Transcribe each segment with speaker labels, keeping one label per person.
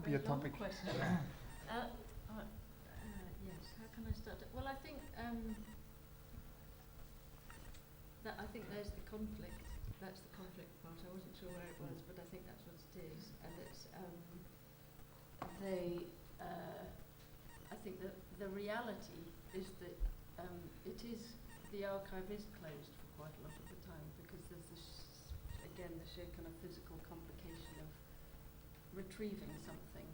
Speaker 1: be a topic.
Speaker 2: Question. Yes, how can I start? Well, I think I think there's the conflict. That's the conflict part. I wasn't sure where it was, but I think that's what it is. And it's I think that the reality is that the archive is closed for quite a lot of the time, because there's again the sheer kind of physical complication of retrieving something,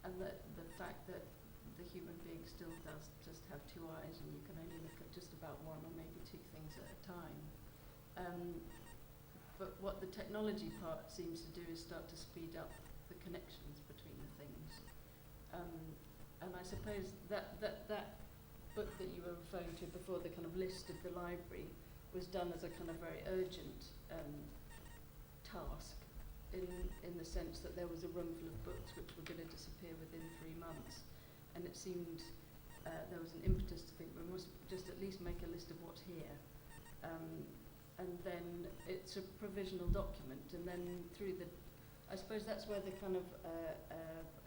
Speaker 2: and the fact that the human being still does just have two eyes, and you can only look at just about one or maybe two things at a time. But what the technology part seems to do is start to speed up the connections between the things. And I suppose that book that you were referring to before, the kind of list of the library, was done as a kind of very urgent task, in the sense that there was a room full of books which were going to disappear within 3 months, and it seemed there was an impetus to think we must just at least make a list of what's here, and then it's a provisional document, and then through I suppose that's where the kind of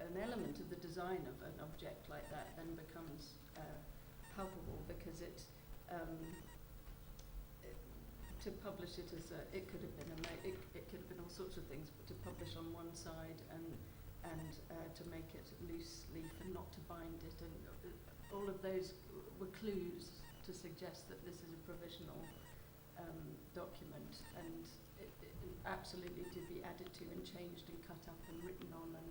Speaker 2: an element of the design of an object like that then becomes palpable, because to publish it as it could have been it could have been all sorts of things, but to publish on one side and to make it loose leaf and not to bind it, and all of those were clues to suggest that this is a provisional document, and it absolutely to be added to and changed and cut up and written on, and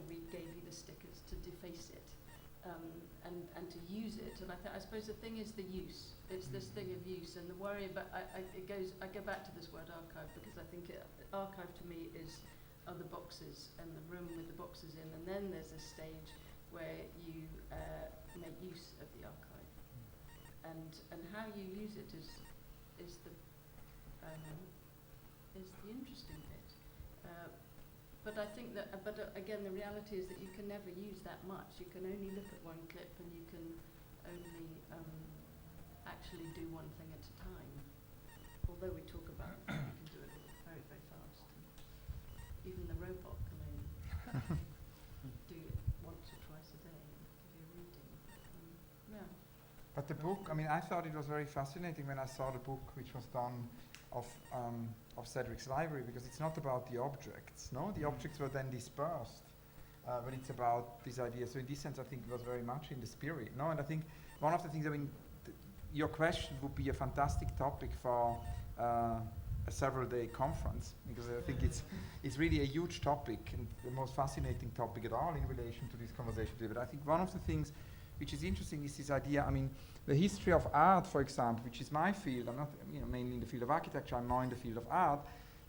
Speaker 2: we gave you the stickers to deface it, and to use it. And I suppose the thing is the use. It's this thing of use, and the worry about I go back to this word archive, because I think archive to me are the boxes and the room with the boxes in, and then there's a stage where you make use of the archive, and how you use it is the interesting bit. But I think that, again, the reality is that you can never use that much. You can only look at one clip, and you can only actually do one thing at a time. Although we talk about you can do it very, very fast. Even the robot can only do it once or twice a day and give you a reading. Yeah.
Speaker 1: But the book, I thought it was very fascinating when I saw the book which was done of Cedric's library, because it's not about the objects, no? The objects were then dispersed, but it's about this idea. So in this sense, I think it was very much in the spirit, no? And I think one of the things, your question would be a fantastic topic for a several-day conference, because I think it's really a huge topic and the most fascinating topic at all in relation to this conversation today. But I think one of the things which is interesting is this idea, the history of art, for example, which is my field, I'm not mainly in the field of architecture, I'm more in the field of art,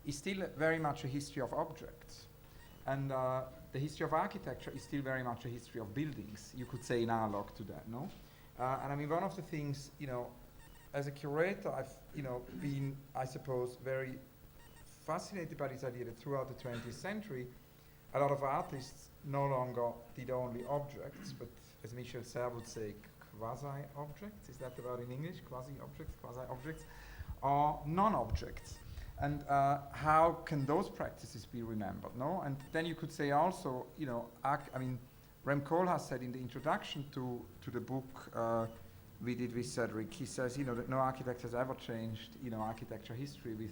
Speaker 1: is still very much a history of objects. And the history of architecture is still very much a history of buildings, you could say, in analog to that, no? And one of the things, as a curator, I've been, I suppose, very fascinated by this idea that throughout the 20th century, a lot of artists no longer did only objects, but as Michel Serres would say, quasi-objects. Is that the word in English? Quasi-objects, or non-objects. And how can those practices be remembered, no? And then you could say also, Rem Koolhaas said in the introduction to the book we did with Cedric, he says, that no architect has ever changed, architecture history with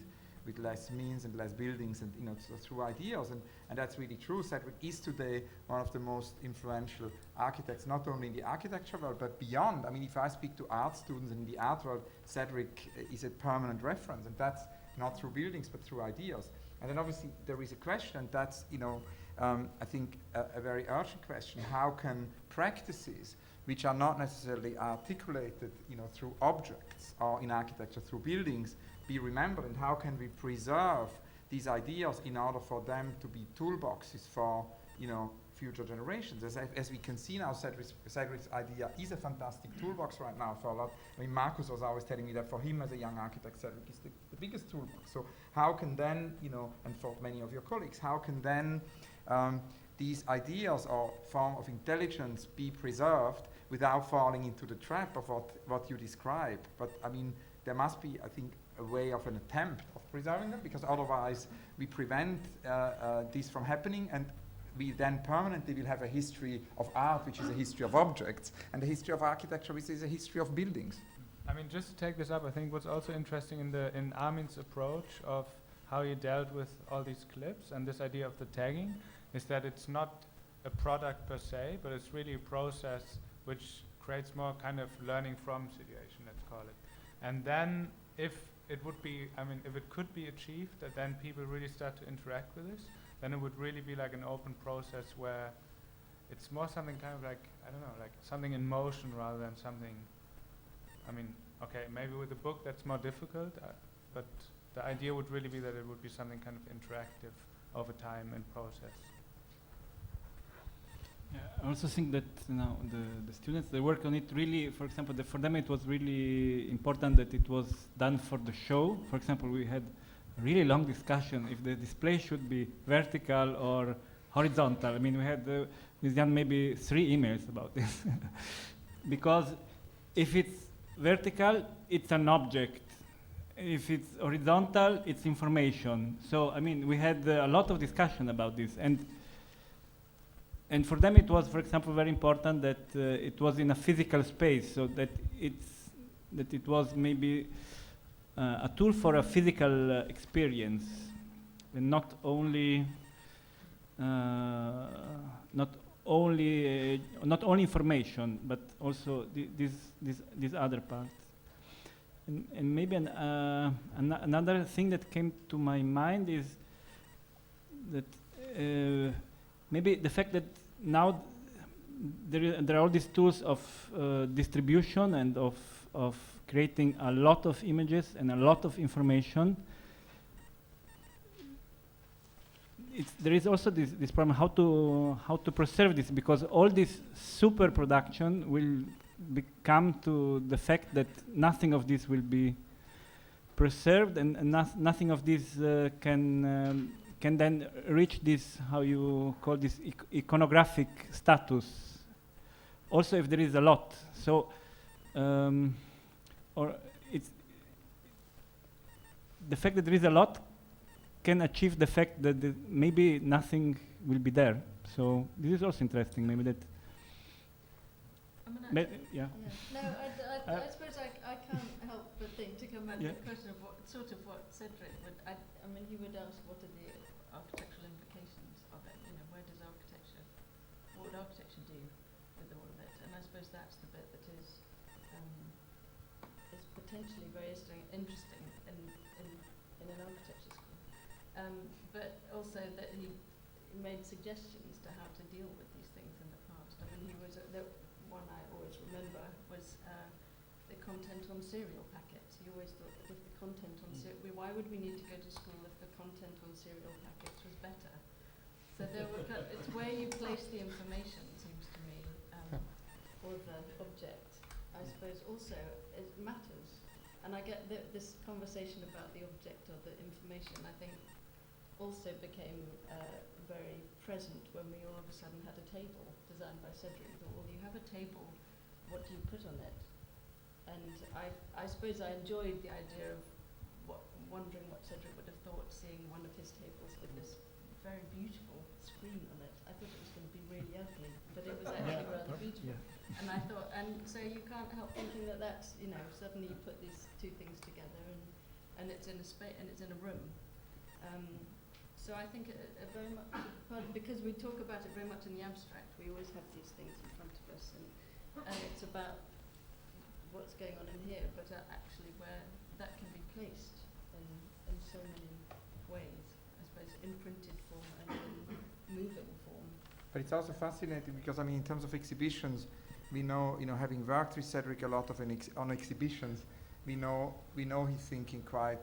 Speaker 1: less means and less buildings, and through ideas, and that's really true. Cedric is today one of the most influential architects, not only in the architecture world but beyond. If I speak to art students in the art world, Cedric is a permanent reference, and that's not through buildings but through ideas. And then obviously there is a question, and that's I think a very urgent question: how can practices which are not necessarily articulated through objects or in architecture through buildings be remembered, and how can we preserve these ideas in order for them to be toolboxes for future generations? As we can see now, Cedric's idea is a fantastic toolbox right now for a lot. Markus was always telling me that for him as a young architect, Cedric is the biggest toolbox. So how can then, and for many of your colleagues, how can then these ideas or form of intelligence be preserved without falling into the trap of what you describe? But there must be, I think, a way of an attempt of preserving them, because otherwise we prevent this from happening. And we then permanently will have a history of art, which is a history of objects, and a history of architecture, which is a history of buildings.
Speaker 3: I mean, just to take this up, I think what's also interesting in Armin's approach of how he dealt with all these clips and this idea of the tagging is that it's not a product per se, but it's really a process which creates more kind of learning from situation, let's call it. And then if it would be, I mean, if it could be achieved, that then people really start to interact with this, then it would really be like an open process where it's more something kind of like, I don't know, like something in motion rather than something, I mean, okay, maybe with a book that's more difficult, but the idea would really be that it would be something kind of interactive over time and process.
Speaker 4: Yeah, I also think that now the students, they work on it really, for example, for them it was really important that it was done for the show. For example, we had a really long discussion if the display should be vertical or horizontal. I mean, we had with Jan maybe 3 emails about this. Because if it's vertical, it's an object. If it's horizontal, it's information. So, I mean, we had a lot of discussion about this. And for them it was, for example, very important that it was in a physical space, so that it was maybe a tool for a physical experience, and not only information, but also these other parts. And maybe another thing that came to my mind is that maybe the fact that now there are all these tools of distribution and of creating a lot of images and a lot of information. There is also this problem how to preserve this, because all this super production will become to the fact that nothing of this will be preserved, and nothing of this can then reach this, how you call this, iconographic status. Also, if there is a lot, so or it's the fact that there is a lot can achieve the fact that maybe nothing will be there. So this is also interesting. Maybe that.
Speaker 2: Yeah. No, I suppose I can't help but think to come back to the question of what Cedric would. I mean, he would ask what are the architectural implications of it. You know, what would architecture do with all of it? And I suppose that's the bit that is potentially very interesting in an architecture school. But also that he made suggestions to how to deal with these things in the past. I mean, he was the one I always remember was the content on cereal packets. He always thought that if the content on why would we need to go to school if the content on cereal packets was better? So it's where you place the information, seems to me, or the object. I suppose also it matters. And I get this conversation about the object or the information, I think, also became very present when we all of a sudden had a table designed by Cedric. Thought, well, you have a table, what do you put on it? And I suppose I enjoyed the idea of wondering what Cedric would have thought seeing one of his tables with this very beautiful screen on it. I thought it was going to be really ugly, but it was actually rather beautiful. Yeah. And I thought, and so you can't help thinking that that's, you know, suddenly you put these two things together and it's in a space and it's in a room. So I think very much, because we talk about it very much in the abstract, we always have these things in front of us, and it's about what's going on in here, but actually where that can be placed in so many ways, I suppose, in printed form and in moving form.
Speaker 1: But it's also fascinating because, I mean, in terms of exhibitions, we know, you know, having worked with Cedric a lot on exhibitions, we know he's thinking quite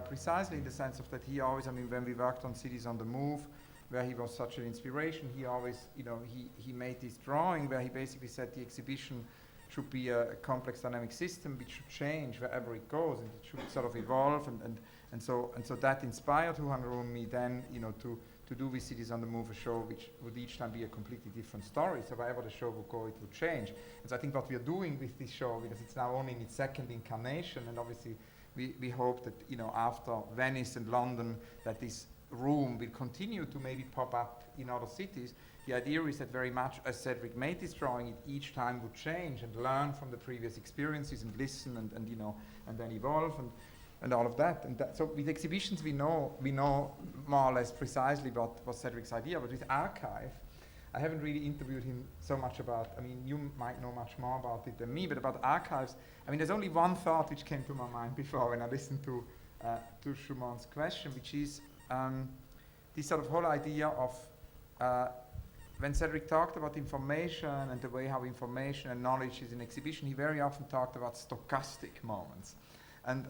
Speaker 1: precisely in the sense of that he always, I mean, when we worked on Cities on the Move, where he was such an inspiration, he always, you know, he made this drawing where he basically said the exhibition should be a complex dynamic system which should change wherever it goes, and it should sort of evolve, and so that inspired me then, you know, to do with Cities on the Move a show which would each time be a completely different story. So wherever the show would go, it would change. And so I think what we are doing with this show, because it's now only in its second incarnation, and obviously we hope that, you know, after Venice and London, that this room will continue to maybe pop up in other cities. The idea is that very much as Cedric made this drawing, it each time would change and learn from the previous experiences and listen and you know, and then evolve and all of that. And so with exhibitions we know more or less precisely what was Cedric's idea, but with archive, I haven't really interviewed him so much about, I mean, you might know much more about it than me, but about archives, I mean, there's only one thought which came to my mind before when I listened to Schumann's question, which is this sort of whole idea of when Cedric talked about information and the way how information and knowledge is in exhibition, he very often talked about stochastic moments. And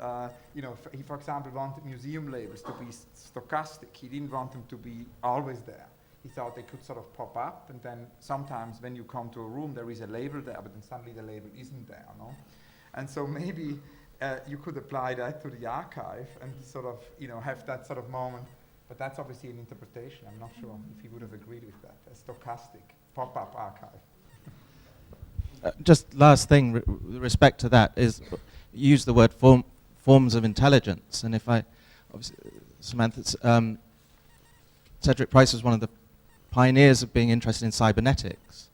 Speaker 1: you know, he, for example, wanted museum labels to be stochastic. He didn't want them to be always there. He thought they could sort of pop up, and then sometimes when you come to a room, there is a label there, but then suddenly the label isn't there, no? And so maybe you could apply that to the archive and sort of, you know, have that sort of moment. But that's obviously an interpretation. I'm not sure if he would have agreed with that. A stochastic pop-up archive.
Speaker 5: Just last thing, with respect to that, is you use the word forms of intelligence. And if I, Samantha, Cedric Price was one of the pioneers of being interested in cybernetics.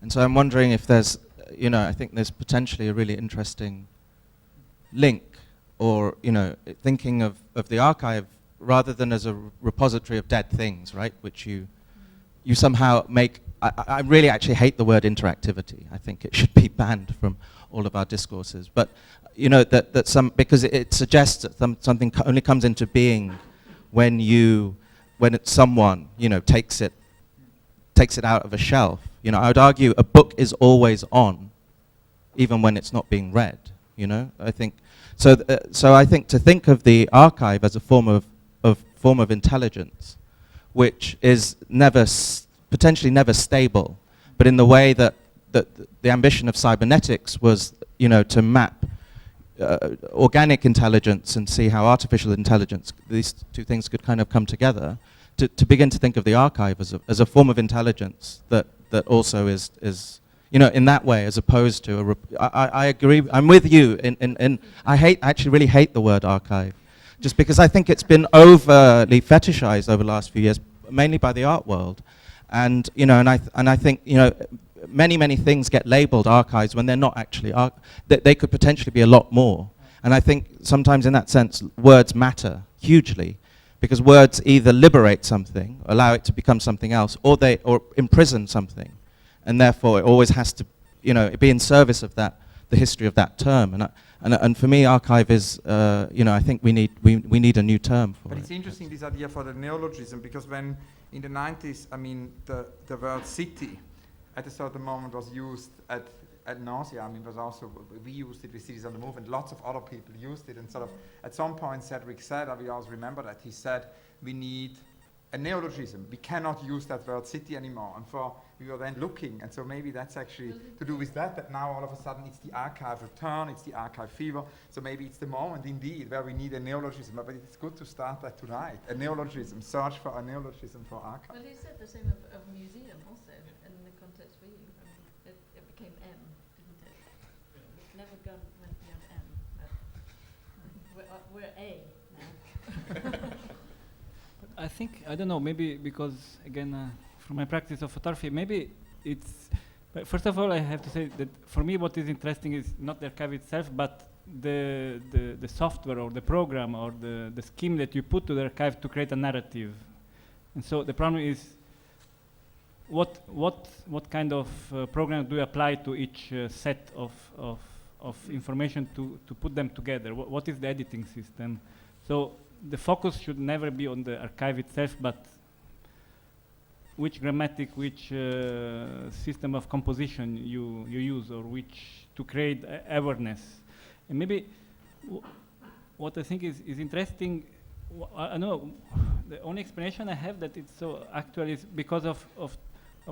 Speaker 5: And so I'm wondering if there's, you know, I think there's potentially a really interesting link, or, you know, thinking of the archive rather than as a repository of dead things, right, which you somehow make. I really actually hate the word interactivity. I think it should be banned from all of our discourses. But, you know, that some, because it suggests that something only comes into being when it's someone, you know, takes it out of a shelf. You know, I would argue a book is always on, even when it's not being read. You know, I think so. So I think to think of the archive as a form of intelligence, which is potentially never stable, but in the way that the ambition of cybernetics was, you know, to map organic intelligence and see how artificial intelligence, these two things could kind of come together, to begin to think of the archive as a form of intelligence that also is you know, in that way, as opposed to I agree. I'm with you. I actually really hate the word archive, just because I think it's been overly fetishized over the last few years, mainly by the art world, and you know, and I think, you know, many things get labeled archives when they're not actually they could potentially be a lot more. And I think sometimes, in that sense, words matter hugely, because words either liberate something, allow it to become something else, or imprison something. And therefore, it always has to, you know, be in service of that, the history of that term. And for me, archive is, you know, I think we need a new term for it.
Speaker 1: But it's interesting, this idea for the neologism, because when in the 90s, I mean, the word city at a certain moment was used ad nauseam. I mean, was also, we used it with Cities on the Move, and lots of other people used it. And sort of, at some point, Cedric said, we always remember that, he said, we need a neologism. We cannot use that word city anymore. And we were then looking, and so maybe that's actually to do with that now all of a sudden it's the archive return, it's the archive fever. So maybe it's the moment indeed where we need a neologism. But it's good to start that tonight. A neologism, search for a neologism for archive.
Speaker 2: Well, he said the same of museum also, in the context we use. I mean, it became M, didn't it? It never went beyond M. But we're A now.
Speaker 4: I think, I don't know, maybe because, again, from my practice of photography, maybe it's, but first of all, I have to say that for me what is interesting is not the archive itself, but the software or the program or the scheme that you put to the archive to create a narrative. And so the problem is, what kind of program do you apply to each set of information to put them together? What is the editing system? So the focus should never be on the archive itself, but which grammatic, which system of composition you use, or which to create awareness. And maybe what I think is interesting, I know the only explanation I have that it's so actual is because of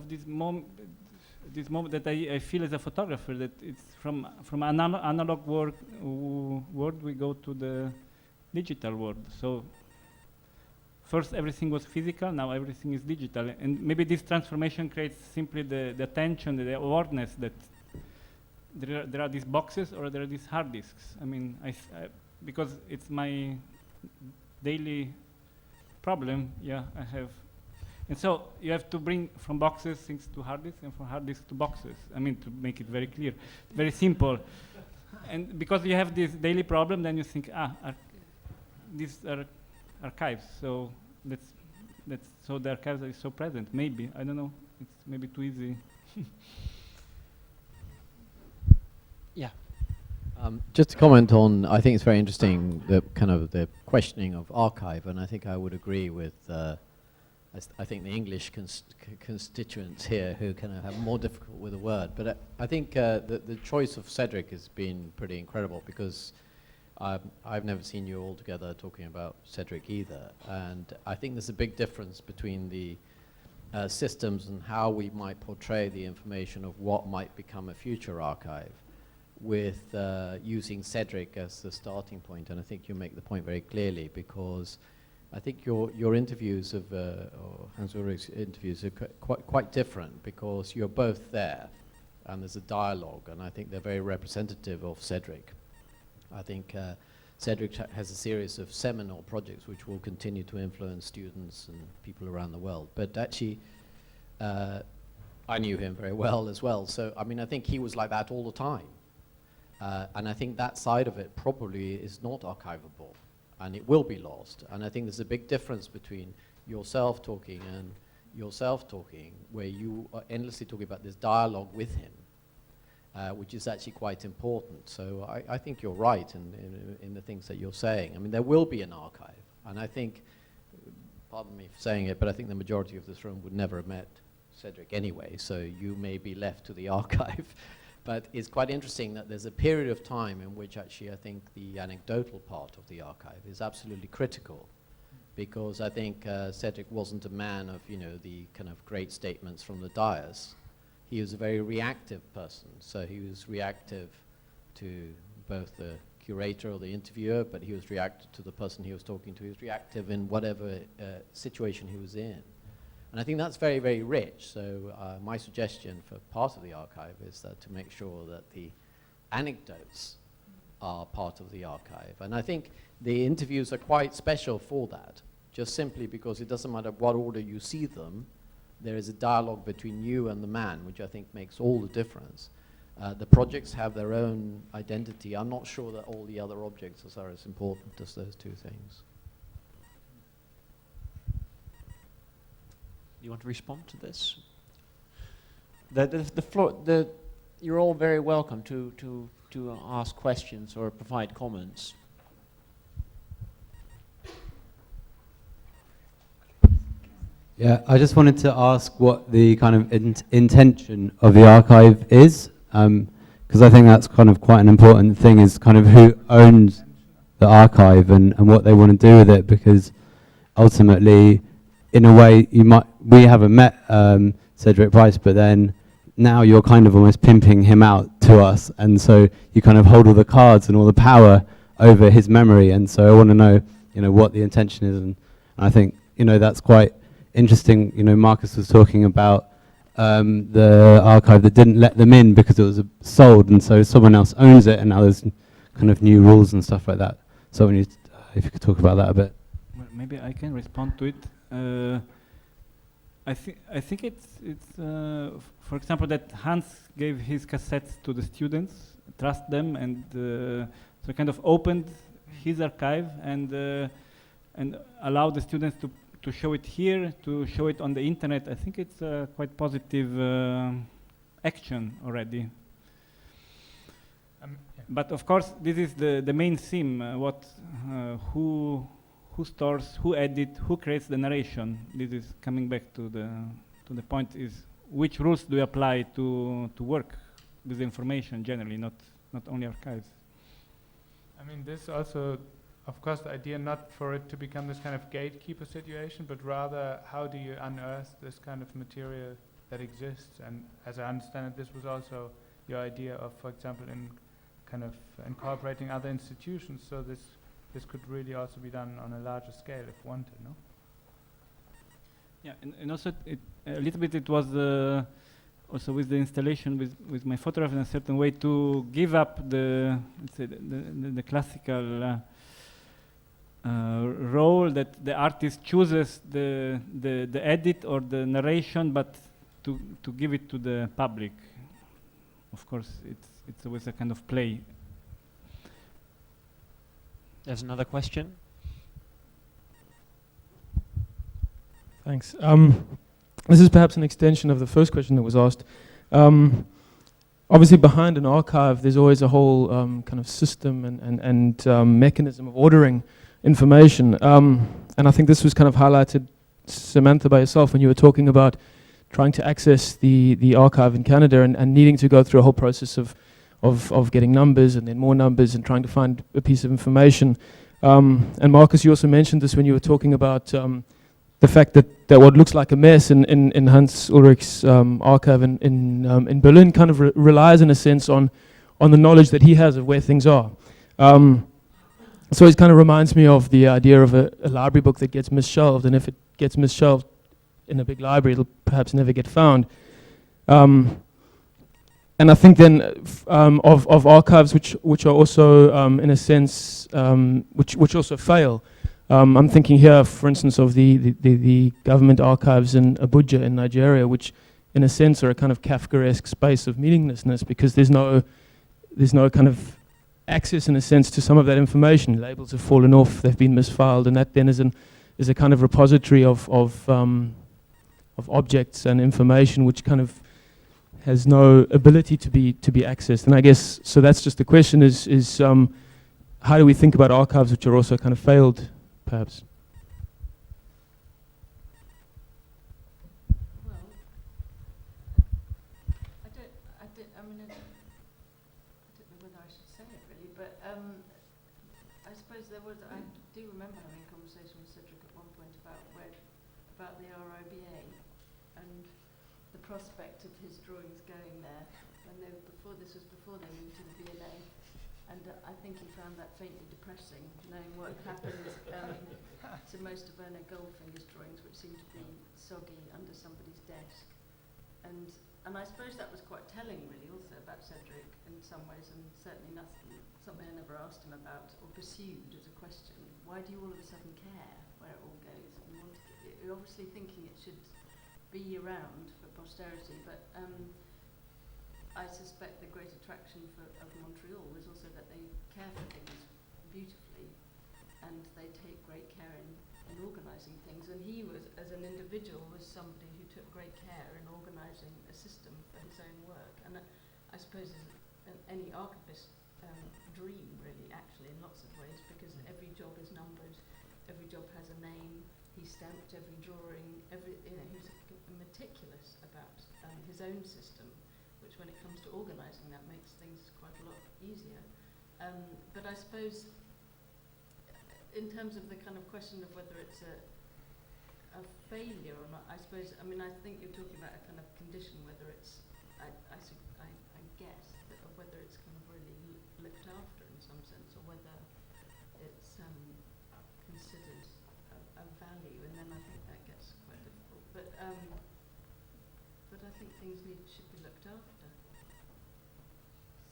Speaker 4: this moment that I feel as a photographer, that it's from analog world we go to the digital world. So first everything was physical, now everything is digital, and maybe this transformation creates simply the attention, the awareness that there are these boxes or there are these hard disks. I mean, because it's my daily problem, yeah, I have. And so you have to bring from boxes things to hard disk and from hard disk to boxes. I mean, to make it very clear, very simple. And because you have this daily problem, then you think, these are archives. So that's so the archives are so present. Maybe, I don't know. It's maybe too easy.
Speaker 6: Yeah. Just to comment on, I think it's very interesting, the kind of the questioning of archive, and I think I would agree with, I think the English constituents here who kind of have more difficult with the word, but I think the choice of Cedric has been pretty incredible, because I've never seen you all together talking about Cedric either, and I think there's a big difference between the systems and how we might portray the information of what might become a future archive, with using Cedric as the starting point. And I think you make the point very clearly, because I think your interviews of, or Hans Ulrich's interviews are quite different, because you're both there and there's a dialogue, and I think they're very representative of Cedric. I think Cedric has a series of seminal projects which will continue to influence students and people around the world. But actually, I knew him very well as well. So, I mean, I think he was like that all the time. And I think that side of it probably is not archivable, and it will be lost. And I think there's a big difference between yourself talking and yourself talking, where you are endlessly talking about this dialogue with him, which is actually quite important. So I think you're right in the things that you're saying. I mean, there will be an archive, and I think, pardon me for saying it, but I think the majority of this room would never have met Cedric anyway, so you may be left to the archive. But it's quite interesting that there's a period of time in which actually I think the anecdotal part of the archive is absolutely critical, because I think Cedric wasn't a man of, you know, the kind of great statements from the dais. He was a very reactive person, so he was reactive to both the curator or the interviewer, but he was reactive to the person he was talking to. He was reactive in whatever situation he was in. And I think that's very, very rich. So my suggestion for part of the archive is that to make sure that the anecdotes are part of the archive. And I think the interviews are quite special for that, just simply because it doesn't matter what order you see them, there is a dialogue between you and the man, which I think makes all the difference. The projects have their own identity. I'm not sure that all the other objects are as important as those two things.
Speaker 7: You want to respond to this? The floor. You're all very welcome to ask questions or provide comments.
Speaker 8: Yeah, I just wanted to ask what the kind of intention of the archive is, because I think that's kind of quite an important thing, is kind of who owns the archive and what they want to do with it, because ultimately, in a way, we haven't met Cedric Price, but then now you're kind of almost pimping him out to us, and so you kind of hold all the cards and all the power over his memory, and so I want to know, you know, what the intention is, and I think, you know, that's quite interesting. You know, Markus was talking about the archive that didn't let them in because it was sold, and so someone else owns it, and now there's kind of new rules and stuff like that. So if you could talk about that a bit.
Speaker 4: Well, maybe I can respond to it. I think it's for example, that Hans gave his cassettes to the students, trust them, and so kind of opened his archive and allowed the students to show it here, to show it on the internet. I think it's a quite positive action already. Yeah. But of course, this is the main theme. Who stores, who edits, who creates the narration. This is coming back to the point, is which rules do you apply to work with information generally, not only archives.
Speaker 3: I mean, this also, of course, the idea not for it to become this kind of gatekeeper situation, but rather how do you unearth this kind of material that exists? And as I understand it, this was also your idea of, for example, in kind of incorporating other institutions, so this could really also be done on a larger scale if wanted, no?
Speaker 4: Yeah, and also a little bit it was also with the installation with my photograph in a certain way to give up the, let's say, the classical role that the artist chooses the edit or the narration, but to give it to the public. Of course, it's always a kind of play.
Speaker 7: There's another question.
Speaker 9: Thanks. This is perhaps an extension of the first question that was asked. Obviously, behind an archive, there's always a whole kind of system and mechanism of ordering information. And I think this was kind of highlighted, Samantha, by yourself when you were talking about trying to access the archive in Canada and needing to go through a whole process of getting numbers and then more numbers and trying to find a piece of information. And Markus, you also mentioned this when you were talking about the fact that what looks like a mess in Hans Ulrich's archive in Berlin kind of relies in a sense on the knowledge that he has of where things are. So it kind of reminds me of the idea of a library book that gets misshelved, and if it gets misshelved in a big library, it'll perhaps never get found. And I think then of archives which are also in a sense which also fail. I'm thinking here, for instance, of the government archives in Abuja in Nigeria, which in a sense are a kind of Kafkaesque space of meaninglessness because there's no kind of access in a sense to some of that information. Labels have fallen off, they've been misfiled, and that then is a kind of repository of objects and information which kind of has no ability to be accessed. And I guess so that's just the question is how do we think about archives which are also kind of failed, perhaps?
Speaker 2: Well, I don't know whether I should say it really, but I suppose I do remember having a conversation with Cedric at one point about the RIBA and the prospect of his drawings going there when this was before they moved to the V&A, and I think he found that faintly depressing, knowing what happened to most of Werner Goldfinger's drawings, which seemed to be soggy under somebody's desk. And I suppose that was quite telling, really, also about Cedric in some ways, and certainly something I never asked him about or pursued as a question. Why do you all of a sudden care where it all goes? And you're obviously thinking it should be around for posterity, but I suspect the great attraction of Montreal was also that they care for things beautifully, and they take great care in organising things. And he was, as an individual, was somebody who took great care in organising a system for his own work. And I suppose any archivist dream, really, actually, in lots of ways, because every job is numbered, every job has a name. He stamped every drawing. He was meticulous about his own system, which, when it comes to organising, that makes things quite a lot easier. But I suppose, in terms of the kind of question of whether it's a failure or not, I suppose, I think you're talking about a kind of condition, whether it's, I guess, of whether it's kind of really looked after in some sense, or whether it's considered a value, and then I think that gets quite difficult. But I think things should be looked after.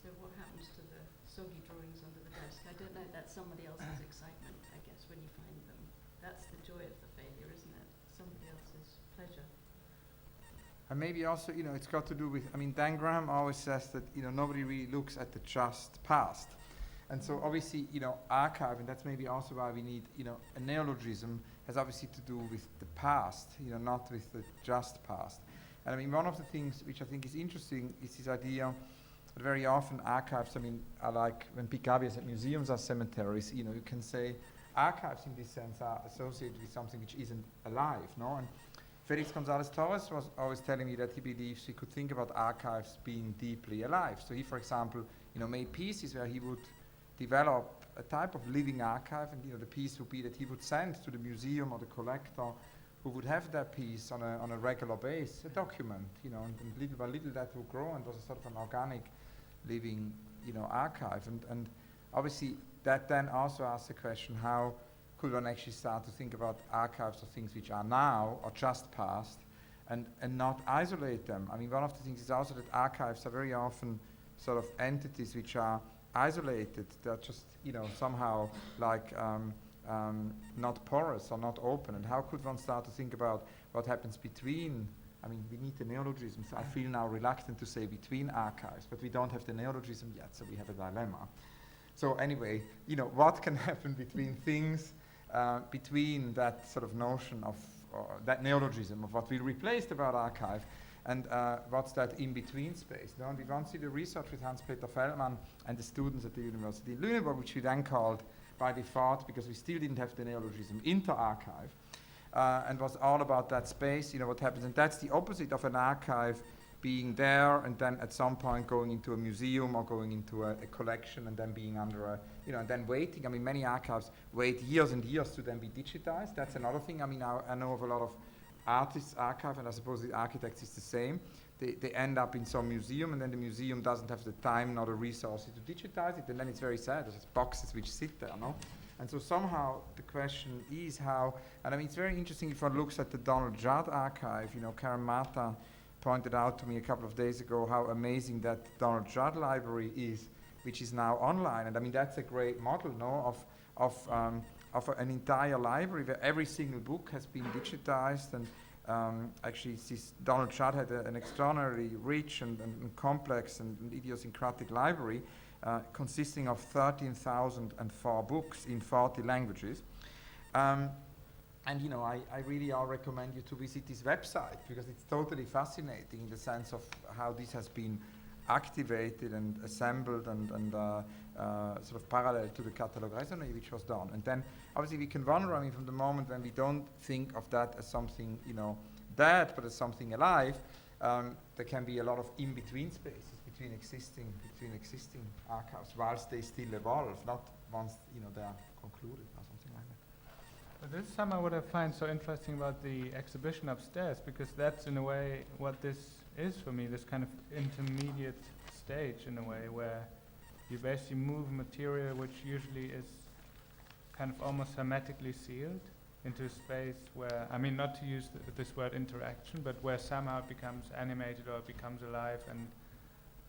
Speaker 2: So what happens to the soggy drawings under the desk? I don't know. That's somebody else's excitement, I guess, when you find them. That's the joy of the failure, isn't it? Somebody else's pleasure.
Speaker 1: And maybe also, it's got to do with, Dan Graham always says that, nobody really looks at the just past. And so obviously, archive, and that's maybe also why we need, a neologism has obviously to do with the past, not with the just past. And one of the things which I think is interesting is this idea that very often archives, I like when Picasso said museums are cemeteries, you can say archives in this sense are associated with something which isn't alive, no? And Felix González Torres was always telling me that he believes he could think about archives being deeply alive. So he, for example, made pieces where he would develop a type of living archive, and the piece would be that he would send to the museum or the collector who would have that piece on a regular basis, a document, and little by little that would grow and was a sort of an organic living, archive. And obviously that then also asks the question, how could one actually start to think about archives of things which are now or just past and not isolate them? One of the things is also that archives are very often sort of entities which are isolated. They're just, somehow like not porous or not open, and how could one start to think about what happens between, I mean, we need the neologisms. I feel now reluctant to say between archives, but we don't have the neologism yet, so we have a dilemma. So anyway, you know, what can happen between things, between that sort of notion of, that neologism of what we replaced about archive, and what's that in-between space? Now, we once did the research with Hans-Peter Feldmann and the students at the University of Lüneburg, which we then called by default, because we still didn't have the neologism, inter-archive, and was all about that space, you know, what happens. And that's the opposite of an archive being there and then at some point going into a museum or going into a collection and then being under a, you know, and then waiting. I mean, many archives wait years and years to then be digitized. That's another thing. I mean, I know of a lot of artists' archive, and I suppose the architects is the same. They end up in some museum, and then the museum doesn't have the time nor the resources to digitize it, and then it's very sad. There's just boxes which sit there, no? And so somehow the question is how, and I mean, it's very interesting if one looks at the Donald Judd archive. You know, Karen Marta pointed out to me a couple of days ago how amazing that Donald Judd library is, which is now online. And I mean, that's a great model, no, of an entire library where every single book has been digitized. And actually, this Donald Judd had an extraordinarily rich and complex and idiosyncratic library consisting of 13,004 books in 40 languages. And you know, I really recommend you to visit this website, because it's totally fascinating in the sense of how this has been activated and assembled and sort of parallel to the catalogue raisonné which was done. And then obviously we can wonder, I mean, from the moment when we don't think of that as something, you know, dead, but as something alive, there can be a lot of in-between spaces between existing archives, whilst they still evolve, not once, you know, they are concluded or something like that.
Speaker 3: But this is somehow what I find so interesting about the exhibition upstairs, because that's in a way what this is for me, this kind of intermediate stage in a way where you basically move material which usually is kind of almost hermetically sealed into a space where, I mean, not to use this word interaction, but where somehow it becomes animated or it becomes alive and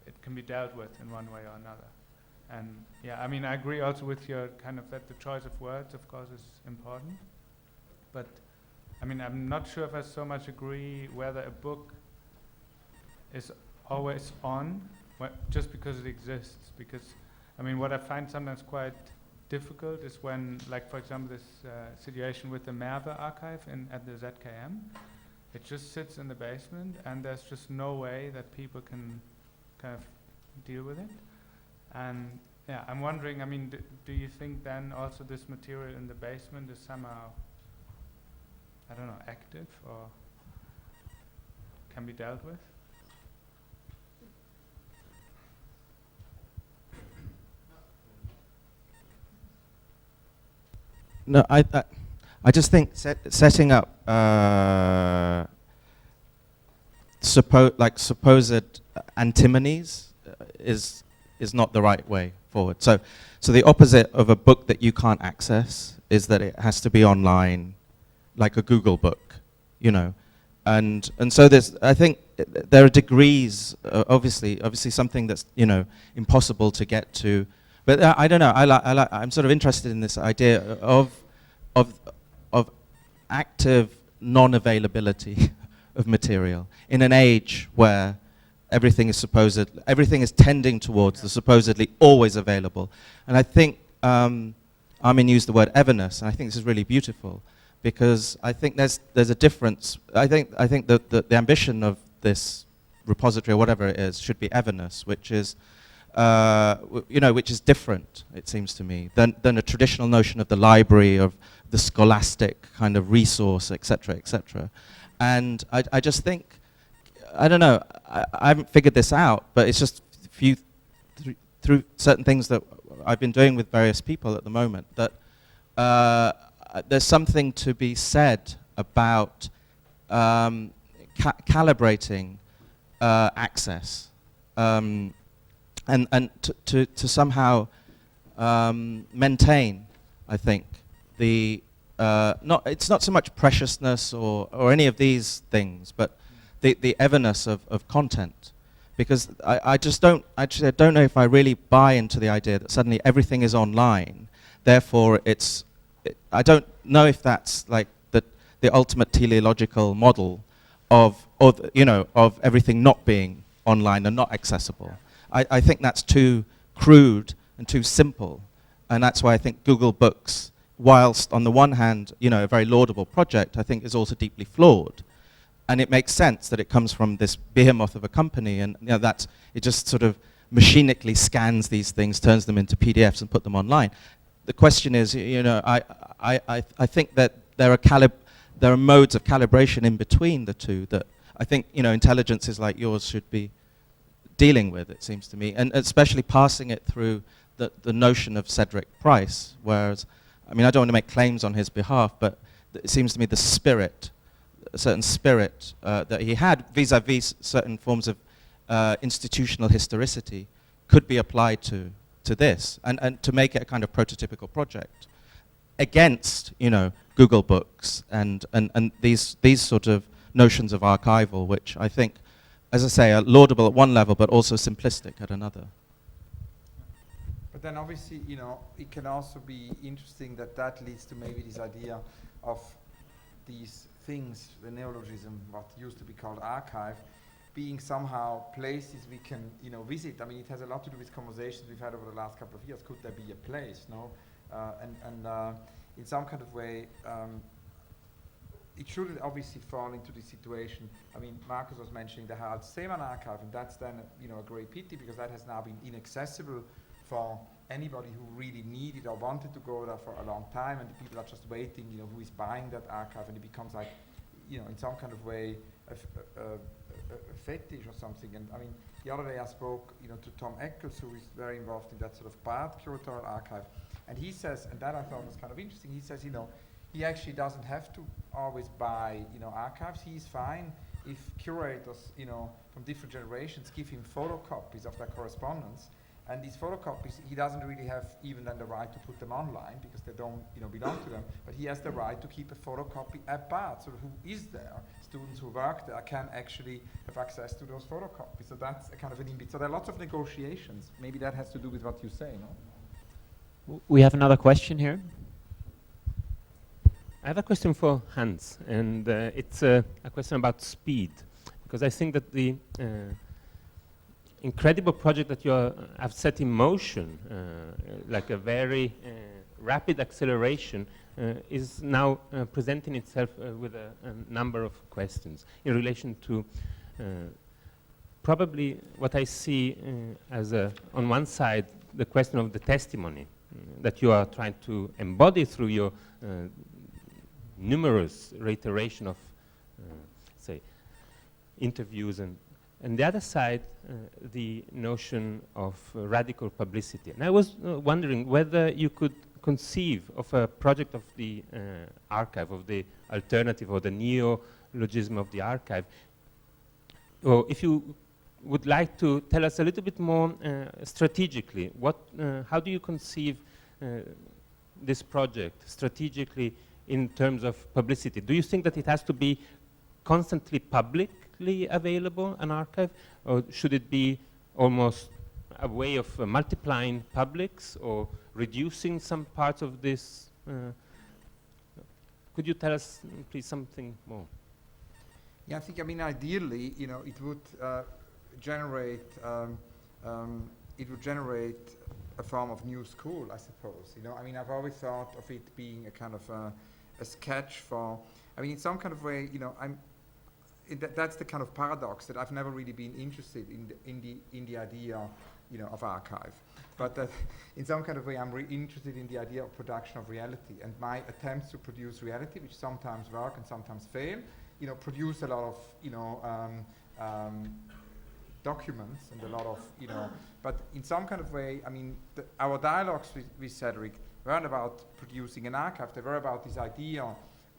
Speaker 3: it can be dealt with in one way or another. And yeah, I mean, I agree also with your kind of that the choice of words, of course, is important. But I mean, I'm not sure if I so much agree whether a book is always on just because it exists. Because I mean, what I find sometimes quite difficult is when, like for example, this situation with the Merve archive at the ZKM, it just sits in the basement, and there's just no way that people can kind of deal with it. And yeah, I'm wondering, I mean, do you think then also this material in the basement is somehow, I don't know, active or can be dealt with?
Speaker 5: No, I just think setting up supposed antimonies is not the right way forward. So the opposite of a book that you can't access is that it has to be online, like a Google book, you know. And so I think there are degrees, obviously something that's, you know, impossible to get to. But I don't know, I'm sort of interested in this idea of active non-availability of material in an age where everything is tending towards the supposedly always available. And I think Armin used the word everness, and I think this is really beautiful, because I think there's a difference. I think that the ambition of this repository or whatever it is should be everness, which is which is different, it seems to me, than a traditional notion of the library, of the scholastic kind of resource, etc., etc. And I just think, I don't know, I haven't figured this out, but it's just through certain things that I've been doing with various people at the moment, that there's something to be said about calibrating access, and to somehow maintain, I think, the it's not so much preciousness or any of these things, but the everness of content. Because I don't know if I really buy into the idea that suddenly everything is online, therefore it's I don't know if that's like the ultimate teleological model of everything not being online and not accessible. I think that's too crude and too simple, and that's why I think Google Books, whilst on the one hand, a very laudable project, I think is also deeply flawed. And it makes sense that it comes from this behemoth of a company, and it just sort of machinically scans these things, turns them into PDFs, and put them online. The question is, I think that there are modes of calibration in between the two that I think intelligences like yours should be dealing with. It seems to me, and especially passing it through the notion of Cedric Price. Whereas, I don't want to make claims on his behalf, but it seems to me the spirit. A certain spirit that he had vis-a-vis certain forms of institutional historicity could be applied to this, and to make it a kind of prototypical project against Google Books and these sort of notions of archival, which I think, as I say, are laudable at one level but also simplistic at another.
Speaker 1: But then obviously, it can also be interesting that leads to maybe this idea of these things, the neologism, what used to be called archive, being somehow places we can, visit. It has a lot to do with conversations we've had over the last couple of years. Could there be a place, no? In some kind of way, it shouldn't obviously fall into this situation. Markus was mentioning the Harald Seemann archive, and that's then, a great pity, because that has now been inaccessible for anybody who really needed or wanted to go there for a long time, and the people are just waiting, who is buying that archive, and it becomes like, in some kind of way, a fetish or something. And the other day I spoke, to Tom Eccles, who is very involved in that sort of part curatorial archive, and he says, and that I thought was kind of interesting, he says, he actually doesn't have to always buy, archives. He's fine if curators, from different generations give him photocopies of their correspondence. And these photocopies, he doesn't really have even then the right to put them online, because they don't belong to them, but he has the right to keep a photocopy at Bath. So who is there? Students who work there can actually have access to those photocopies. So that's a kind of an in-bit. So there are lots of negotiations. Maybe that has to do with what you say, no?
Speaker 7: We have another question here.
Speaker 10: I have a question for Hans, and it's a question about speed, because I think that the incredible project that you have set in motion, like a very rapid acceleration, is now presenting itself with a number of questions in relation to probably what I see as on one side the question of the testimony that you are trying to embody through your numerous reiteration of say interviews, and the other side, the notion of radical publicity. And I was wondering whether you could conceive of a project of the archive, of the alternative or the neologism of the archive, or if you would like to tell us a little bit more strategically, how do you conceive this project strategically in terms of publicity? Do you think that it has to be constantly publicly available, an archive, or should it be almost a way of multiplying publics or reducing some parts of this? Could you tell us, please, something more?
Speaker 1: Yeah, I think, ideally, it would generate a form of new school, I suppose. I've always thought of it being a kind of a sketch for. In some kind of way, that's the kind of paradox that I've never really been interested in the idea, of archive. But that in some kind of way, I'm interested in the idea of production of reality, and my attempts to produce reality, which sometimes work and sometimes fail, produce a lot of, documents and a lot of, but in some kind of way, our dialogues with Cedric weren't about producing an archive. They were about this idea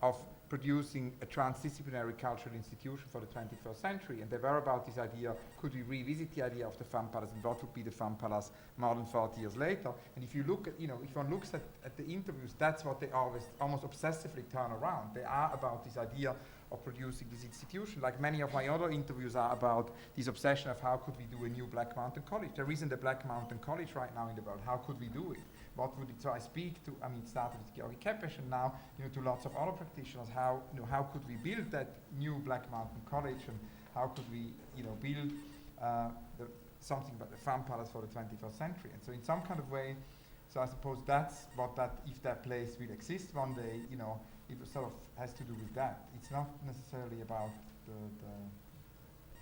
Speaker 1: of producing a transdisciplinary cultural institution for the 21st century. And they were about this idea, could we revisit the idea of the Fun Palace, and what would be the Fun Palace more than 40 years later? And if you look at, if one looks at the interviews, that's what they always almost obsessively turn around. They are about this idea of producing this institution. Like many of my other interviews are about this obsession of how could we do a new Black Mountain College. There isn't a Black Mountain College right now in the world. How could we do it? what would it, so I speak to, I mean, it started with Georgi Kepes and now, to lots of other practitioners, how could we build that new Black Mountain College, and how could we, build something about the fun palace for the 21st century. And so in some kind of way, so I suppose that's what if that place will exist one day, it sort of has to do with that. It's not necessarily about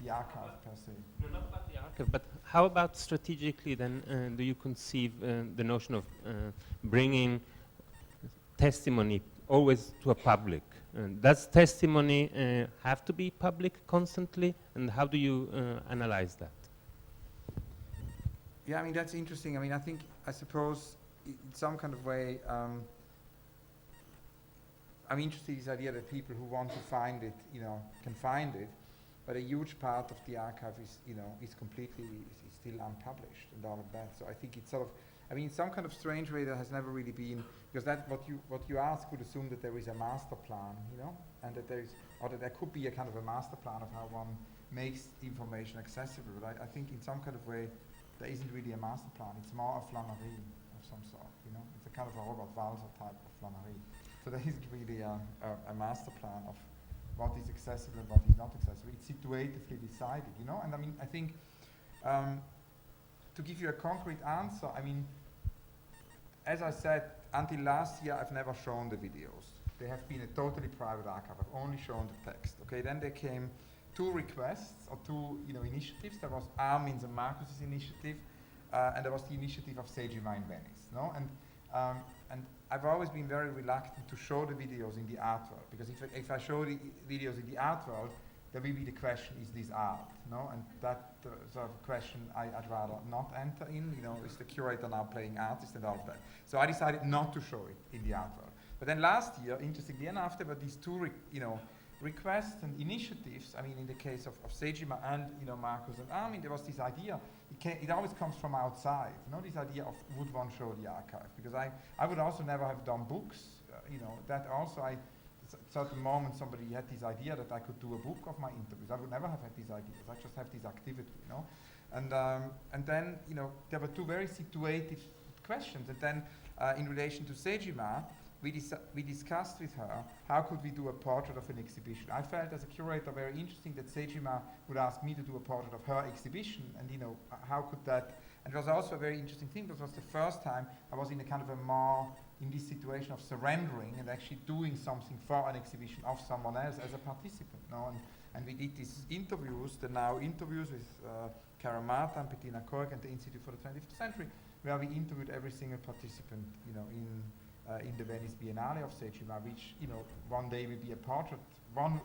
Speaker 1: the archive per se.
Speaker 10: No, not about the archive, but how about strategically then do you conceive the notion of bringing testimony always to a public? Does testimony have to be public constantly, and how do you analyze that?
Speaker 1: Yeah, I mean, that's interesting. I mean, I suppose in some kind of way, I'm interested in this idea that people who want to find it, can find it, but a huge part of the archive is, is still unpublished and all of that. So I think it's sort of, I mean, in some kind of strange way, there has never really been, because that what you ask would assume that there is a master plan, and that there is, or that there could be a kind of a master plan of how one makes information accessible. But I think in some kind of way, there isn't really a master plan. It's more a flânerie of some sort, It's a kind of a Robert Walser type of flânerie. So there isn't really a master plan of what is accessible and what is not accessible. It's situatively decided, And I mean, I think to give you a concrete answer, I mean, as I said, until last year, I've never shown the videos. They have been a totally private archive. I've only shown the text. Okay, then there came 2 requests or 2, initiatives. There was Armin's and Markus's initiative, and there was the initiative of Sejima in Venice. No, and I've always been very reluctant to show the videos in the art world, because if I show the videos in the art world, there will be the question: is this art? No, and that sort of question I'd rather not enter in. Is the curator now playing artist and all of that? So I decided not to show it in the art world. But then last year, interestingly enough, there were these 2 requests and initiatives. I mean, in the case of Sejima and Markus and Armin, there was this idea. It always comes from outside. This idea of would one show the archive? Because I would also never have done books. That also at a certain moment somebody had this idea that I could do a book of my interviews. I would never have had these ideas. I just have this activity. And then there were 2 very situative questions. And then in relation to Sejima, we discussed with her how could we do a portrait of an exhibition. I felt as a curator very interesting that Sejima would ask me to do a portrait of her exhibition, and how could that, and it was also a very interesting thing, because it was the first time I was in a kind of a more, in this situation of surrendering and actually doing something for an exhibition of someone else as a participant. And we did these interviews, the now interviews with Karen Marta and Bettina Korg and the Institute for the 21st Century, where we interviewed every single participant, in the Venice Biennale of Sejima, which one day will be a portrait.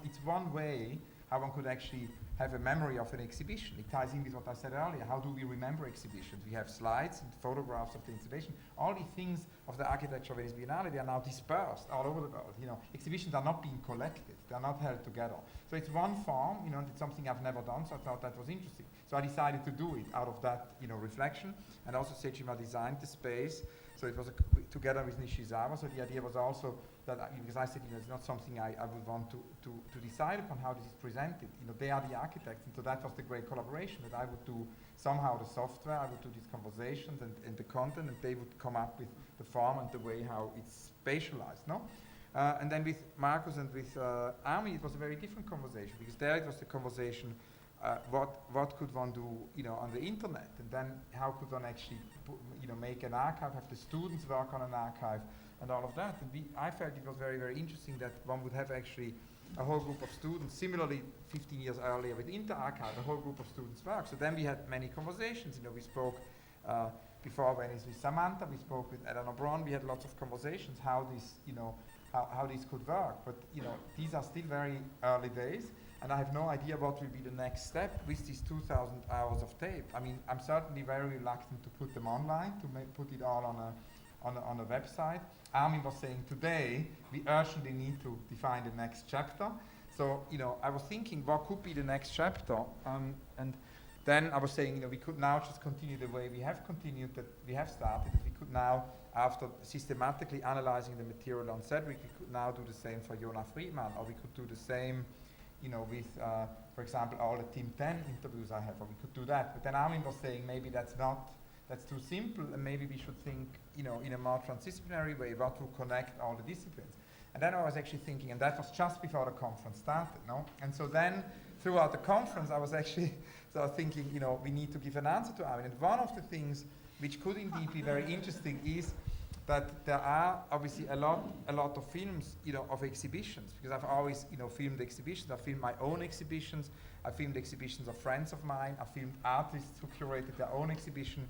Speaker 1: It's one way how one could actually have a memory of an exhibition. It ties in with what I said earlier. How do we remember exhibitions? We have slides and photographs of the installation. All these things of the architecture of Venice Biennale, they are now dispersed all over the world. Exhibitions are not being collected. They are not held together. So it's one form, and it's something I've never done, so I thought that was interesting. So I decided to do it out of that, reflection. And also Sejima designed the space. So it was together with Nishizawa. So the idea was also that, because I said, it's not something I would want to decide upon how this is presented. They are the architects, and so that was the great collaboration, that I would do somehow the software, I would do these conversations and the content, and they would come up with the form and the way how it's spatialized, no? And then with Markus and with Armin, it was a very different conversation, because there it was the conversation, what could one do, on the internet, and then how could one actually, make an archive, have the students work on an archive, and all of that. And I felt it was very, very interesting that one would have actually a whole group of students, similarly 15 years earlier with InterArchive, a whole group of students work. So then we had many conversations. We spoke before Venice with Samantha, we spoke with Eleanor Braun, we had lots of conversations how this, how this could work. But these are still very early days, and I have no idea what will be the next step with these 2,000 hours of tape. I mean, I'm certainly very reluctant to put them online, to put it all on a website. Armin was saying today, we urgently need to define the next chapter. So, I was thinking, what could be the next chapter? And then I was saying, we could now just continue the way we have continued, that we have started. That we could now, after systematically analyzing the material on Cedric, we could now do the same for Jona Friedman, or we could do the same, with, for example, all the Team 10 interviews I have, or we could do that. But then Armin was saying, maybe that's not that's too simple, and maybe we should think, in a more transdisciplinary way, what will connect all the disciplines. And then I was actually thinking, and that was just before the conference started, no? And so then, throughout the conference, I was actually thinking, we need to give an answer to Armin. And one of the things which could indeed be very interesting is that there are obviously a lot of films, of exhibitions, because I've always, filmed exhibitions. I filmed my own exhibitions. I filmed exhibitions of friends of mine. I filmed artists who curated their own exhibition.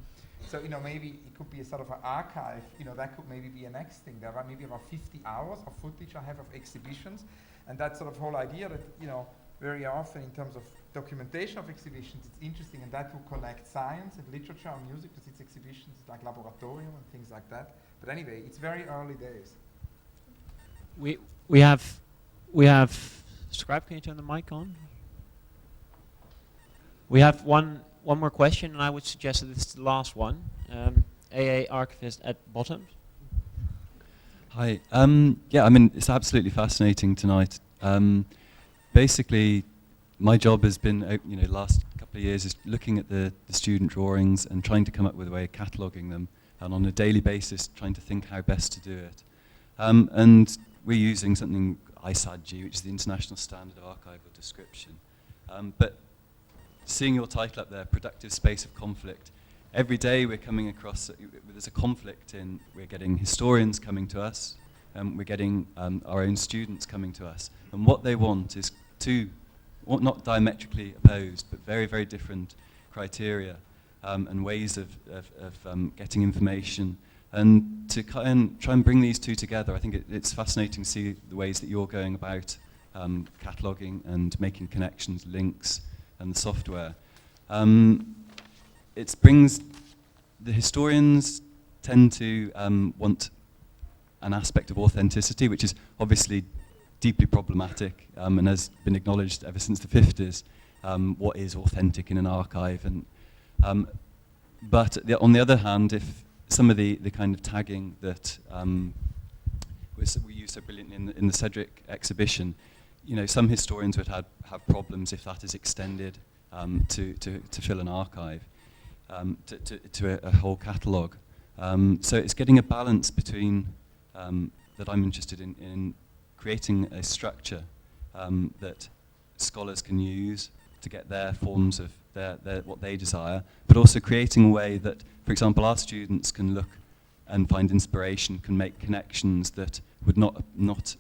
Speaker 1: So, maybe it could be a sort of an archive. That could maybe be a next thing. There are maybe about 50 hours of footage I have of exhibitions, and that sort of whole idea that, very often in terms of documentation of exhibitions, it's interesting, and that will connect science and literature and music, because it's exhibitions like laboratorium and things like that. But anyway, it's very early days.
Speaker 7: We have Scribe, can you turn the mic on? We have one more question, and I would suggest that this is the last one. AA archivist at bottom.
Speaker 11: Hi. Yeah, it's absolutely fascinating tonight. Basically, my job has been, last couple of years, is looking at the student drawings and trying to come up with a way of cataloguing them, and on a daily basis trying to think how best to do it. And we're using something ISADG, which is the International Standard of Archival Description. But seeing your title up there, Productive Space of Conflict, every day we're coming across, there's a conflict in, we're getting historians coming to us, we're getting our own students coming to us, and what they want is two, not diametrically opposed, but very, very different criteria and ways of getting information. And to try and bring these two together, I think it's fascinating to see the ways that you're going about cataloguing and making connections, links, and the software. It brings, the historians tend to want an aspect of authenticity, which is obviously deeply problematic and has been acknowledged ever since the 50s, what is authentic in an archive. And but on the other hand, if some of the kind of tagging that we use so brilliantly in the Cedric exhibition, some historians would have problems if that is extended to fill an archive, to a whole catalogue. So it's getting a balance between that I'm interested in creating a structure that scholars can use to get their forms of what they desire, but also creating a way that, for example, our students can look and find inspiration, can make connections that would not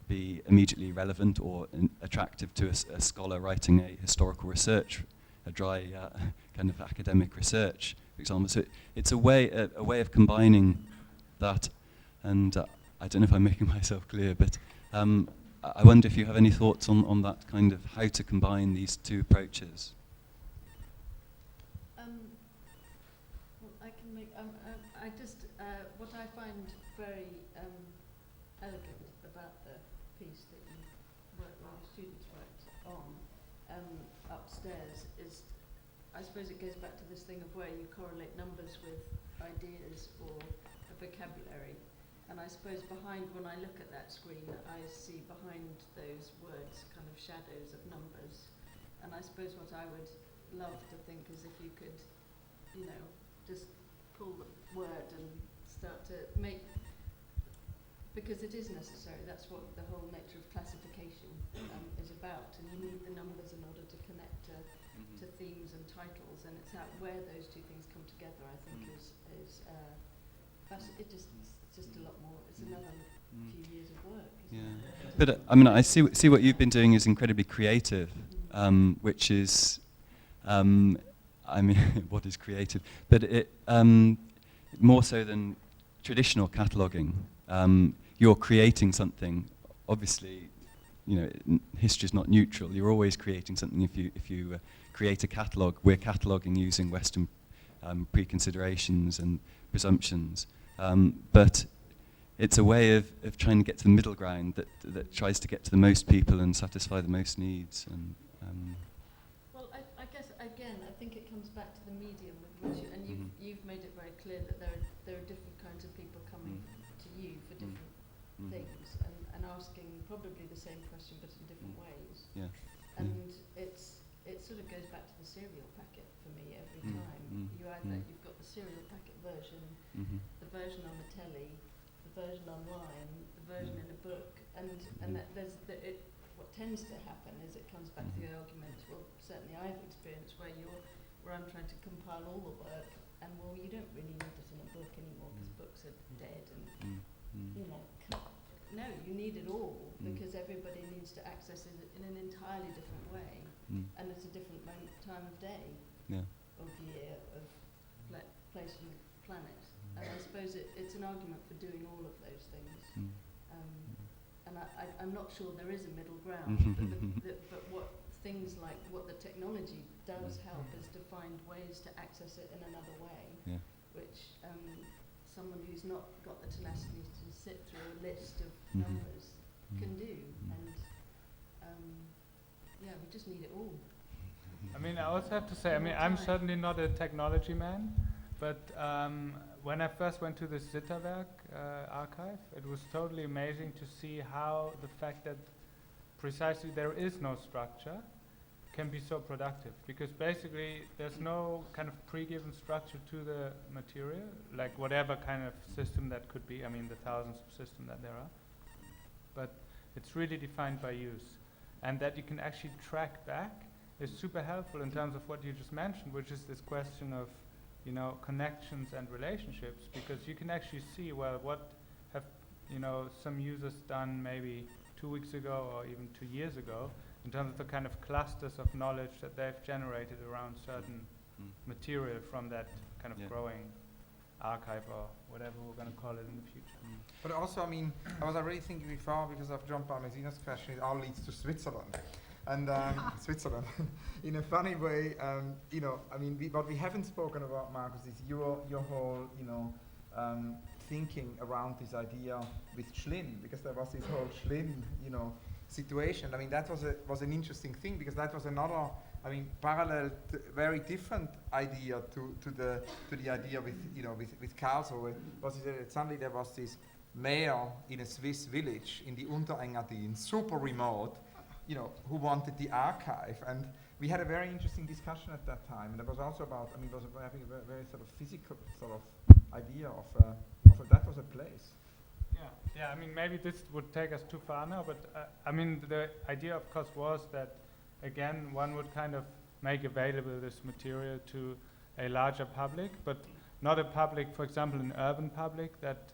Speaker 11: be immediately relevant or attractive to a scholar writing a historical research, a dry kind of academic research, for example. So it's a way of combining that, and I don't know if I'm making myself clear, but I wonder if you have any thoughts on that kind of how to combine these two approaches.
Speaker 2: Well, I can make. I just what I find very elegant about the piece that you students worked on upstairs is, I suppose it goes back to this thing of where you correlate numbers with ideas or a vocabulary. And I suppose when I look at that screen, I see behind those words kind of shadows of numbers. And I suppose what I would love to think is if you could, just pull the word and start to make, because it is necessary, that's what the whole nature of classification is about. And you need the numbers in order to connect to themes and titles. And it's where those two things come together, I think, is it's just a lot more. It's another few years of work.
Speaker 11: But I see what you've been doing is incredibly creative, which is, what is creative? But it more so than traditional cataloguing. You're creating something. Obviously, history is not neutral. You're always creating something. If you create a catalogue, we're cataloguing using Western preconsiderations and presumptions. But it's a way of trying to get to the middle ground that tries to get to the most people and satisfy the most needs. And
Speaker 2: well, I guess again, I think it comes back to the medium with which, and you've made it very clear that there are different kinds of people coming to you for different things and asking probably the same question but in different ways.
Speaker 11: Yeah.
Speaker 2: And it's it sort of goes back to the cereal packet for me every time. You either, you've got the cereal packet version, the version on the telly, the version online, the version in a book, and what tends to happen is it comes back to the argument, well, certainly I've experienced where I'm trying to compile all the work, and well, you don't really need it in a book anymore because books are dead, and you know, no, you need it all because everybody needs to access it in an entirely different way, and it's a different time of day, of year, of place on the planet, and I suppose it's an argument for doing all of those things. And I'm not sure there is a middle ground, but what things like what the technology does help is to find ways to access it in another way, which someone who's not got the tenacity to sit through a list of numbers can do. And yeah, we just need it all.
Speaker 3: I mean, I also have to say, I mean, I'm certainly not a technology man, but when I first went to the Zitterwerk archive, it was totally amazing to see how the fact that precisely there is no structure can be so productive, because basically there's no kind of pre-given structure to the material, like whatever kind of system that could be, I mean the thousands of systems that there are, but it's really defined by use. And that you can actually track back is super helpful in terms of what you just mentioned, which is this question of, you know, connections and relationships, because you can actually see, well, what have, you know, some users done maybe 2 weeks ago or even 2 years ago in terms of the kind of clusters of knowledge that they've generated around certain material from that kind of growing archive or whatever we're going to call it in the future.
Speaker 1: But also, I mean, I was already thinking before, because of John Parmesino's question, it all leads to Switzerland. And Switzerland, in a funny way, you know, I mean, what we haven't spoken about, Markus, is your whole, you know, thinking around this idea with Schlinn, because there was this whole Schlinn, you know, situation. I mean, that was an interesting thing, because that was another, I mean, parallel, very different idea to the idea with, you know, with Karlsruhe. Was it that suddenly there was this mayor in a Swiss village in the Unterengadin, super remote, you know, who wanted the archive, and we had a very interesting discussion at that time. And it was also about, I mean, it was having a very sort of physical sort of idea of that was a place.
Speaker 3: Yeah, I mean, maybe this would take us too far now, but I mean, the idea, of course, was that, again, one would kind of make available this material to a larger public, but not a public, for example, an urban public that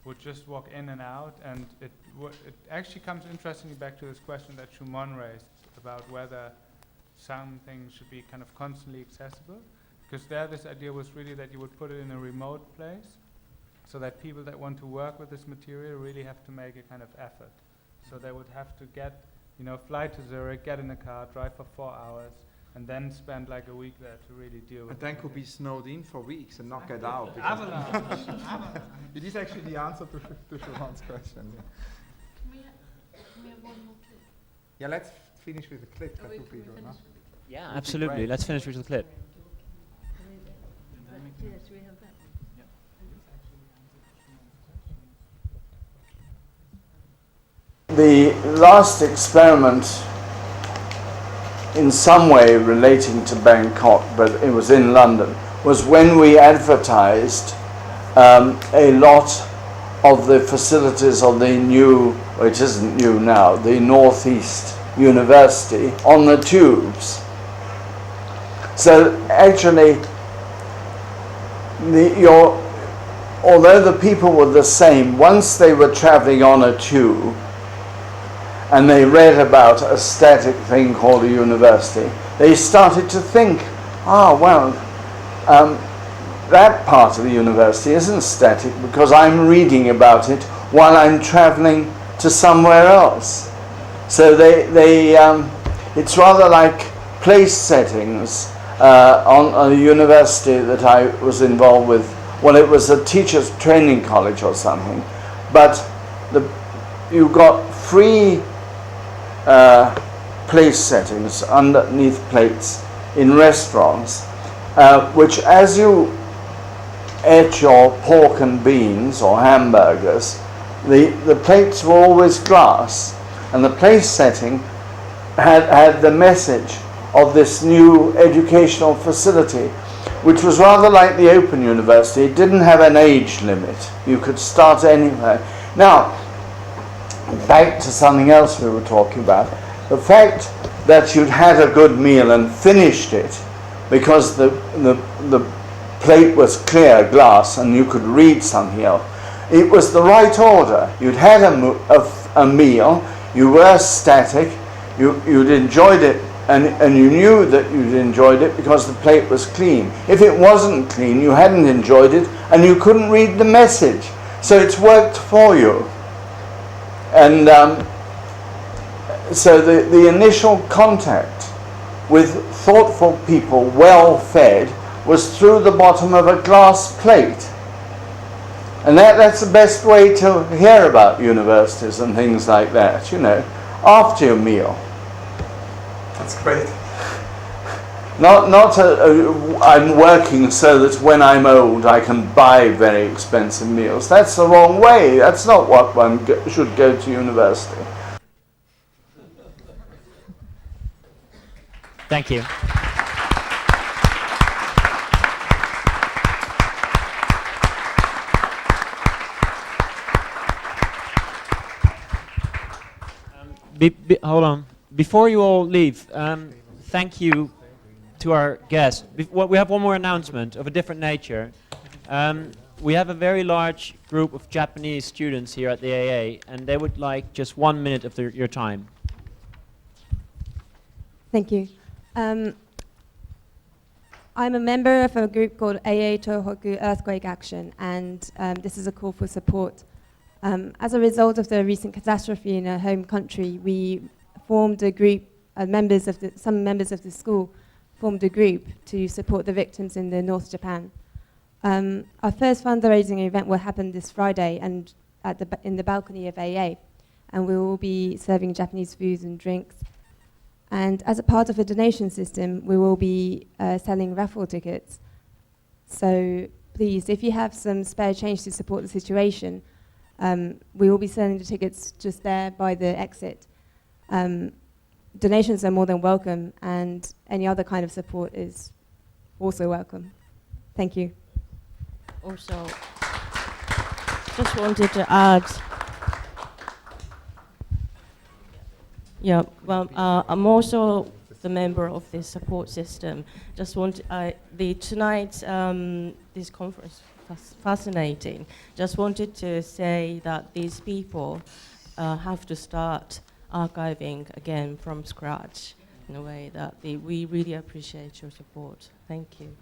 Speaker 3: would just walk in and out, and it actually comes interestingly back to this question that Schumann raised about whether something should be kind of constantly accessible, because there this idea was really that you would put it in a remote place, so that people that want to work with this material really have to make a kind of effort. So they would have to get, you know, fly to Zurich, get in a car, drive for 4 hours, and then spend like a week there to really deal with it.
Speaker 1: And then could be snowed in for weeks and not get out.
Speaker 3: Avalanche.
Speaker 1: It is actually the answer to Schumann's question. Yeah.
Speaker 2: Can we have one more clip?
Speaker 1: Yeah, let's finish with the clip.
Speaker 2: Oh,
Speaker 1: That would be
Speaker 2: can we
Speaker 1: good,
Speaker 2: finish
Speaker 1: no?
Speaker 2: with the clip?
Speaker 7: Yeah,
Speaker 1: Would be
Speaker 7: absolutely.
Speaker 1: great.
Speaker 7: Let's finish with the clip.
Speaker 2: Yes, we have that one.
Speaker 12: The last experiment, in some way relating to Bangkok, but it was in London, was when we advertised a lot of the facilities of the new, well, it isn't new now, the Northeast University on the tubes. So actually, although the people were the same, once they were traveling on a tube and they read about a static thing called a university, they started to think, that part of the university isn't static because I'm reading about it while I'm traveling to somewhere else. So it's rather like place settings. On a university that I was involved with, well, it was a teacher's training college or something, but you got free place settings underneath plates in restaurants, which as you ate your pork and beans or hamburgers, the plates were always glass, and the place setting had the message, of this new educational facility, which was rather like the Open University. It didn't have an age limit. You could start anywhere. Now, back to something else we were talking about. The fact that you'd had a good meal and finished it because the plate was clear glass and you could read something else. It was the right order. You'd had a meal, you were static, you'd enjoyed it, and you knew that you'd enjoyed it because the plate was clean. If it wasn't clean, you hadn't enjoyed it and you couldn't read the message. So it's worked for you. And so the initial contact with thoughtful people, well fed, was through the bottom of a glass plate. And that's the best way to hear about universities and things like that, you know, after your meal.
Speaker 1: That's great.
Speaker 12: Not I'm working so that when I'm old I can buy very expensive meals. That's the wrong way. That's not what one should go to university.
Speaker 7: Thank you. Hold on. Before you all leave, thank you to our guests. We have one more announcement of a different nature. We have a very large group of Japanese students here at the AA, and they would like just 1 minute of your time.
Speaker 13: Thank you. I'm a member of a group called AA Tohoku Earthquake Action, and this is a call for support. As a result of the recent catastrophe in our home country, we formed a group, some members of the school formed a group to support the victims in the North Japan. Our first fundraising event will happen this Friday and in the balcony of AA, and we will be serving Japanese foods and drinks. And as a part of a donation system, we will be selling raffle tickets. So please, if you have some spare change to support the situation, we will be selling the tickets just there by the exit. Donations are more than welcome, and any other kind of support is also welcome. Thank you.
Speaker 14: Also, just wanted to add, I'm also the member of this support system. Just want tonight's this conference was fascinating. Just wanted to say that these people have to start archiving again from scratch in a way that we really appreciate your support. Thank you.